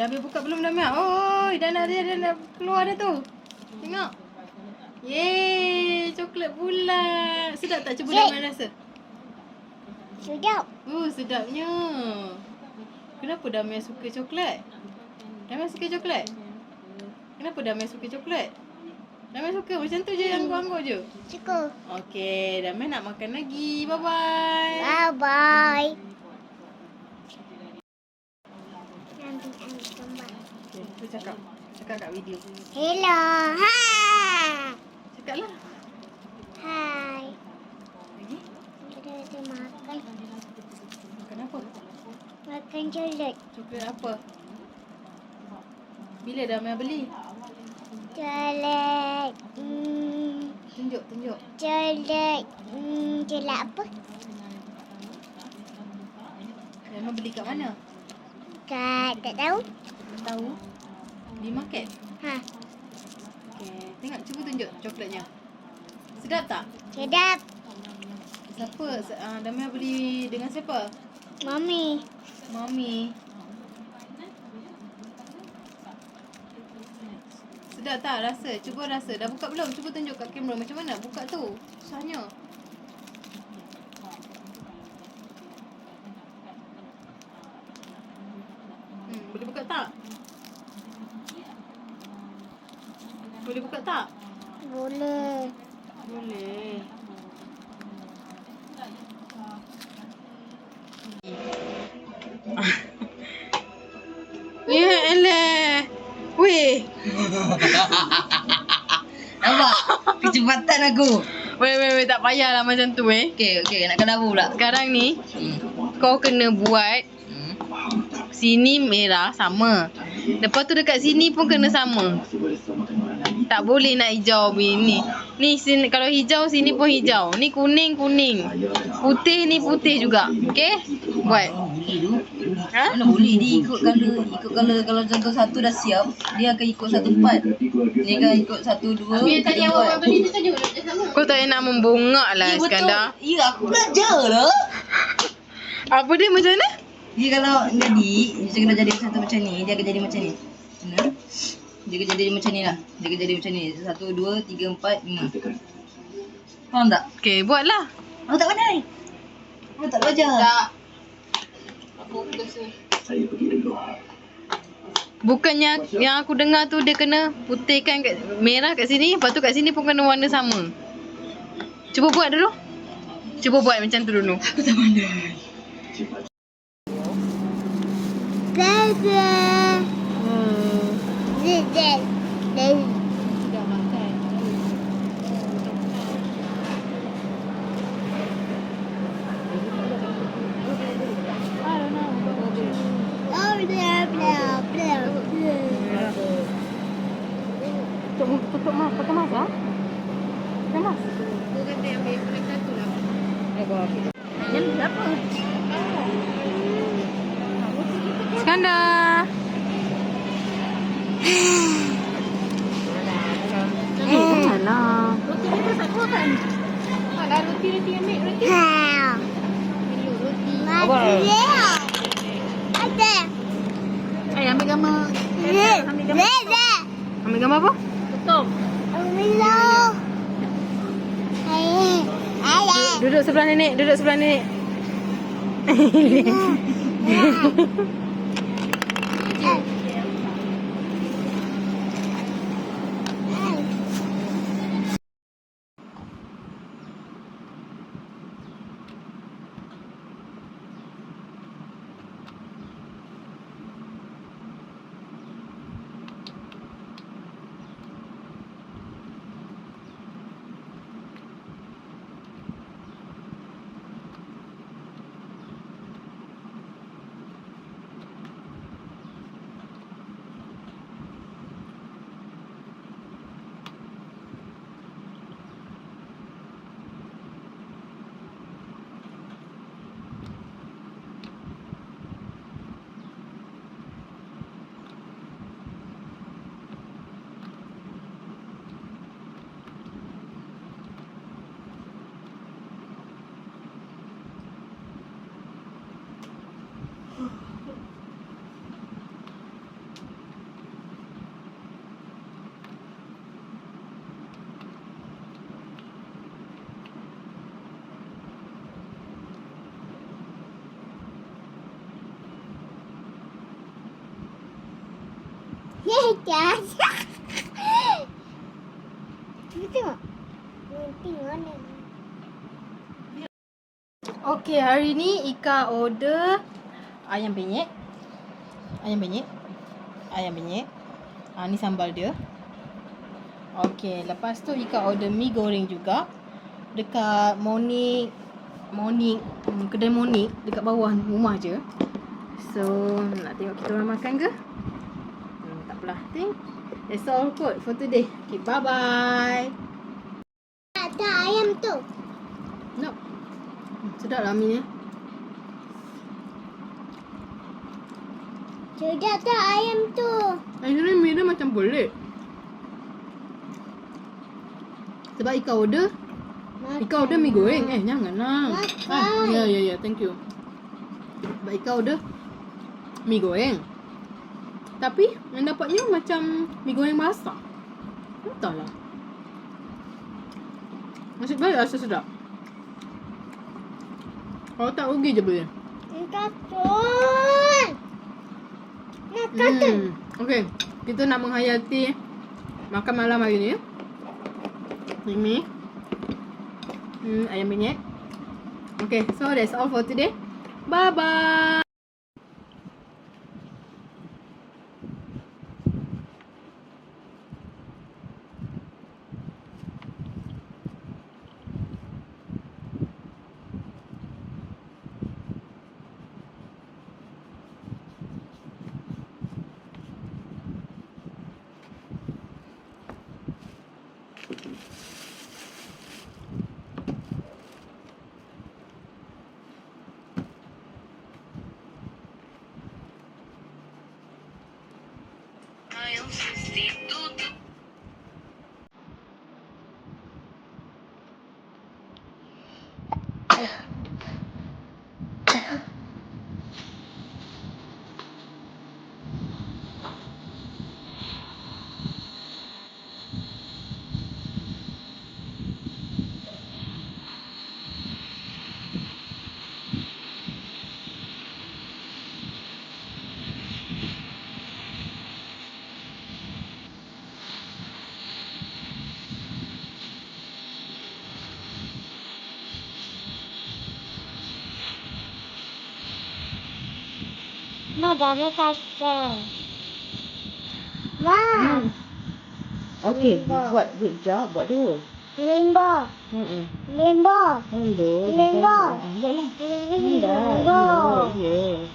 habis buka belum Damia? Oh, dah nak keluar dah tu. Tengok. Yeay, coklat bulat. Sedap tak? Cuba Damia rasa. Sedap. Sedapnya. Kenapa Damia suka coklat? Damia suka coklat? Kenapa Damia suka coklat? Damia suka macam tu je, angguk-angguk je. Suka. Okey, Damia nak makan lagi. Bye-bye. Bye-bye. Okay, tu cakap kat video. Hello. Hai. Cakaplah. Hai. Lagi? Kita ada makan. Makan apa? Makan coklat. Coklat apa? Bila Damia beli? Coklat. Tunjuk. Coklat. Coklat apa? Damia beli kat mana? Tak tahu. Tak tahu. Di market? Ha. Okey, tengok, cuba tunjuk coklatnya. Sedap tak? Sedap. Siapa? Damia beli dengan siapa? Mami. Mami. Sedap tak rasa? Cuba rasa. Dah buka belum? Cuba tunjuk kat kamera macam mana buka tu. Susahnya. Boleh buka tak? Boleh buka tak? Boleh. Boleh. Ya elah. Weh. Nampak? Kecepatan aku. Weh, tak payahlah macam tu Okey, nak kena apa pula? Sekarang ni kau kena buat sini merah sama. Lepas tu dekat sini pun kena sama. Tak boleh nak hijau ni. Ni sini, kalau hijau sini pun hijau. Ni kuning. Putih ni putih juga. Okey? Buat. Ha? Mana boleh dia ikut color. Kalau contoh satu dah siap, dia akan ikut satu part. Dia akan ikut 1, 2, 3, 4. Kau tak payah nak membongak lah Iskandar. Ya, aku belajar lah. Apa dia macam mana? Dia kalau dia jadi satu macam ni, dia akan jadi macam ni. Benar? Dia akan jadi macam ni lah. Dia akan jadi macam ni. 1, 2, 3, 4, 5. Faham tak? Okey, buatlah. Aku tak pandai. Aku tak belajar. Tak. Bukannya yang aku dengar tu dia kena putihkan merah kat sini, lepas tu kat sini pun kena warna sama. Cuba buat dulu. Cuba buat macam tu dulu. Aku tak pandai. Sudah makan. Tutup mas, pakai mas ah? Pakai mas. Kau kata ambil paling satu lah. Jam berapa? Iskandar. Alah. Roti kita satu kan? Ada roti ambil roti. Apa? Ada. Ambil gambar. Ambil gambar apa? Tutup. Duduk sebelah nenek, Ya, jas. Kita tengok. Tengok ni. Okey, hari ni Ika order ayam penyet. Ayam penyet. Ayam penyet. Ni sambal dia. Okey, lepas tu Ika order mi goreng juga. Dekat Monik, kedai Monik dekat bawah rumah je. So, nak tengok kita orang makan ke? Tak apalah. Think that's all kot for today. Okay, bye-bye. Ada ayam tu. No. Sedap lah mi ni. Sudah tu ayam tu. Actually mi dia macam pelik. Sebab Ika order mi goreng. Janganlah. Makan. Ya, thank you. Sebab Ika order mi goreng. Tapi yang dapatnya macam mi goreng masak. Entahlah. Nasib baik rasa sedap. Kalau tak rugi je beli. Takut. Nak kata. Okay, kita nak menghayati makan malam hari ni. Ini ayam penyet. Okay, so that's all for today. Bye-bye. No, dah kata. Wah. Okay, buat good job. Buat dulu. Limbo. Limbo. Limbo. Limbo. Yeah.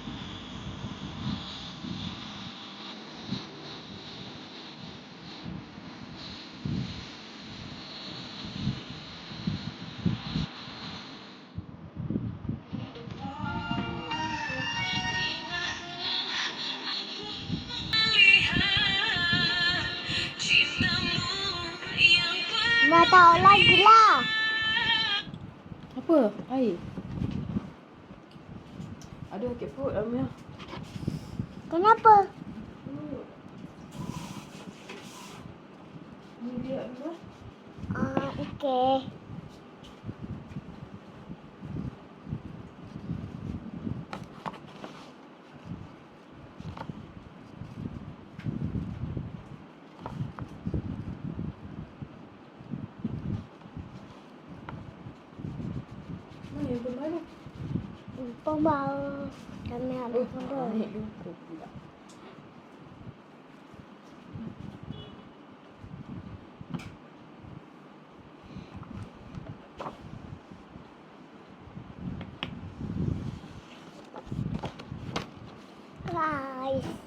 Nak tahu lagi lah. Apa? Air. Aduh, sakit perut Amia. Kenapa? Ni dia apa? Okey. Mana yang baru? Pembau. Kami ada pembau. Naik luka pula. Guys.